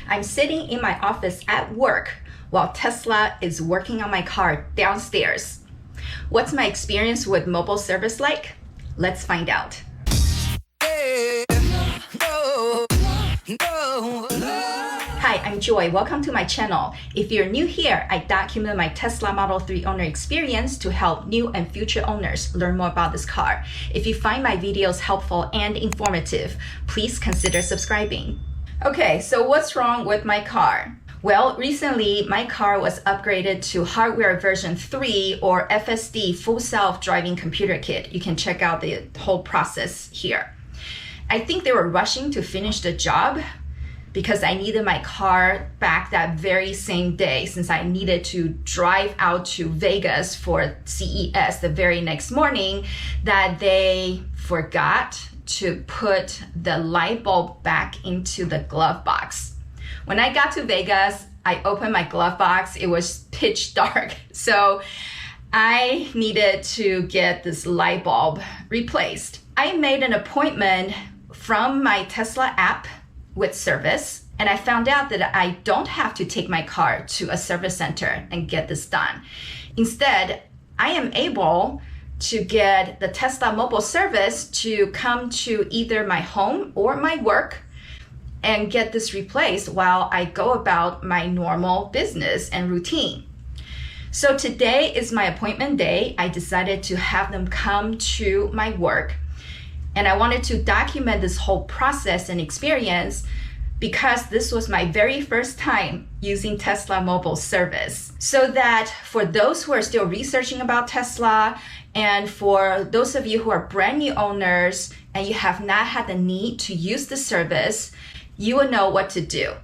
I'm sitting in my office at work while Tesla is working on my car downstairs. What's my experience with mobile service like? Let's find out. Hi, I'm Joy. Welcome to my channel. If you're new here, I document my Tesla Model 3 owner experience to help new and future owners learn more about this car. If you find my videos helpful and informative, please consider subscribing. Okay, so what's wrong with my car? Well, recently my car was upgraded to hardware version 3 or FSD, full self-driving computer kit. You can check out the whole process here. I think they were rushing to finish the job because I needed my car back that very same day, since I needed to drive out to Vegas for CES the very next morning, that they forgot to put the light bulb back into the glove box. When I got to Vegas, I opened my glove box. It was pitch dark. So I needed to get this light bulb replaced. I made an appointment from my Tesla app with service, and I found out that I don't have to take my car to a service center and get this done. Instead, I am able to get the Tesla mobile service to come to either my home or my work and get this replaced while I go about my normal business and routine. So today is my appointment day. I decided to have them come to my work, and I wanted to document this whole process and experience because this was my very first time using Tesla mobile service. So that for those who are still researching about Tesla, and for those of you who are brand new owners and you have not had the need to use the service, you will know what to do.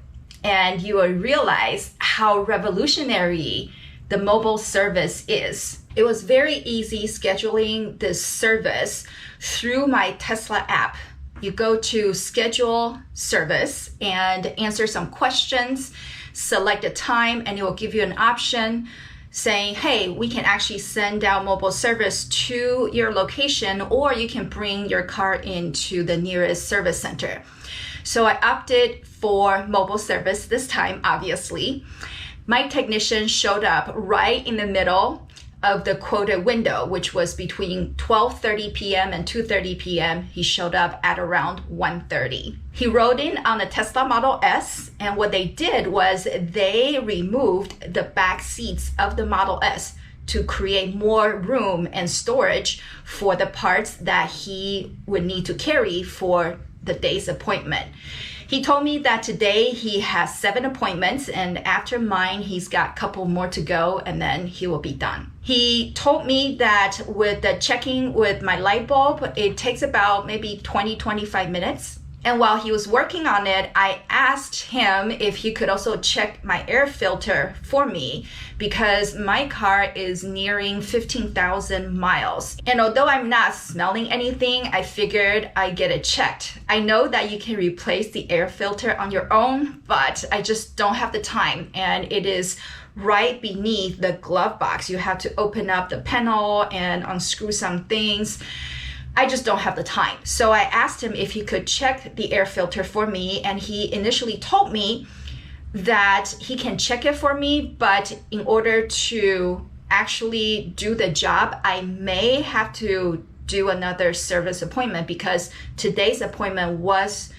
And you will realize how revolutionary the mobile service is. It was very easy scheduling this service through my Tesla app. You go to schedule service and answer some questions, select a time, and it will give you an option saying, hey, we can actually send out mobile service to your location, or you can bring your car into the nearest service center. So I opted for mobile service this time, obviously. My technician showed up right in the middle of the quoted window, which was between 12:30 p.m. and 2:30 p.m. He showed up at around 1:30. He rode in on a Tesla Model S, and what they did was they removed the back seats of the Model S to create more room and storage for the parts that he would need to carry for the day's appointment. He told me that today he has 7 appointments, and after mine, he's got a couple more to go, and then he will be done. He told me that with the checking with my light bulb, it takes about maybe 20-25 minutes. And while he was working on it, I asked him if he could also check my air filter for me, because my car is nearing 15,000 miles. And although I'm not smelling anything, I figured I'd get it checked. I know that you can replace the air filter on your own, but I just don't have the time. And it is right beneath the glove box. You have to open up the panel and unscrew some things. I just don't have the time. So I asked him if he could check the air filter for me, and he initially told me that he can check it for me, but in order to actually do the job, I may have to do another service appointment, because today's appointment was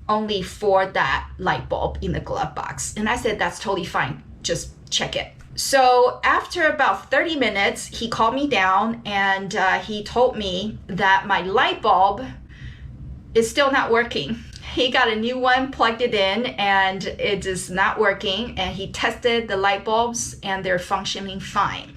only for that light bulb in the glove box. And I said, that's totally fine, just check it. So after about 30 minutes, he called me down, and he told me that my light bulb is still not working. He got a new one, plugged it in, and it is not working. And he tested the light bulbs, and they're functioning fine.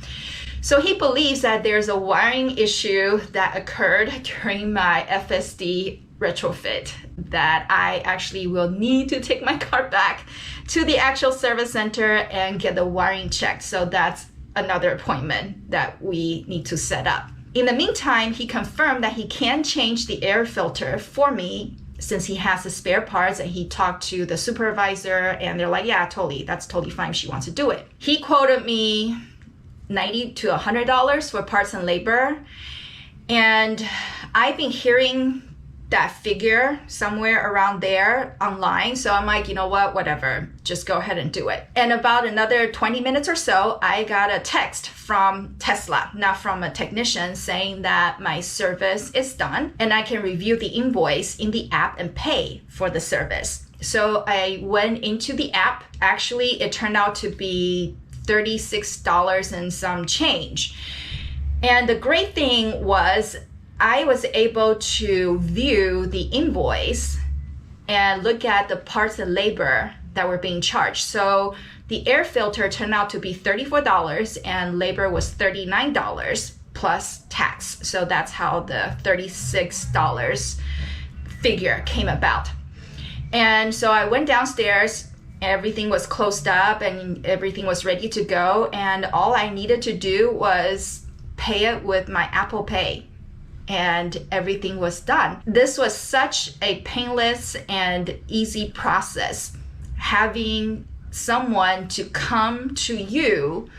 So he believes that there's a wiring issue that occurred during my FSD retrofit, that I actually will need to take my car back to the actual service center and get the wiring checked. So that's another appointment that we need to set up. In the meantime, he confirmed that he can change the air filter for me, since he has the spare parts, and he talked to the supervisor, and they're like, yeah, totally, that's totally fine if she wants to do it. He quoted me $90 to $100 for parts and labor. And I've been hearing that figure somewhere around there online. So I'm like, you know what, whatever, just go ahead and do it. And about another 20 minutes or so, I got a text from Tesla, not from a technician, saying that my service is done and I can review the invoice in the app and pay for the service. So I went into the app. Actually, it turned out to be $36 and some change. And the great thing was I was able to view the invoice and look at the parts and labor that were being charged. So the air filter turned out to be $34 and labor was $39 plus tax. So that's how the $36 figure came about. And so I went downstairs, everything was closed up and everything was ready to go. And all I needed to do was pay it with my Apple Pay. And everything was done. This was such a painless and easy process. Having someone to come to you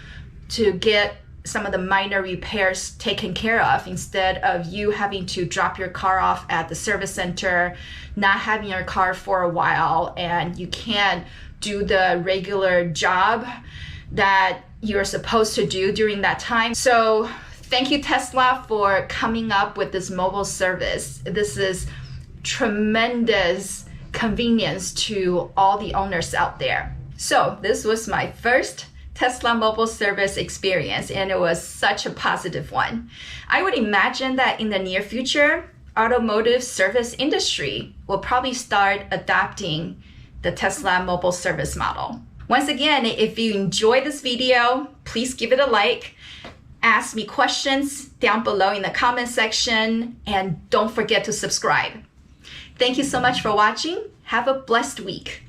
to get some of the minor repairs taken care of instead of you having to drop your car off at the service center, not having your car for a while, and you can't do the regular job that you're supposed to do during that time. So thank you, Tesla, for coming up with this mobile service. This is tremendous convenience to all the owners out there. So this was my first Tesla mobile service experience, and it was such a positive one. I would imagine that in the near future, automotive service industry will probably start adopting the Tesla mobile service model. Once again, if you enjoyed this video, please give it a like. Ask me questions down below in the comment section, and don't forget to subscribe. Thank you so much for watching. Have a blessed week.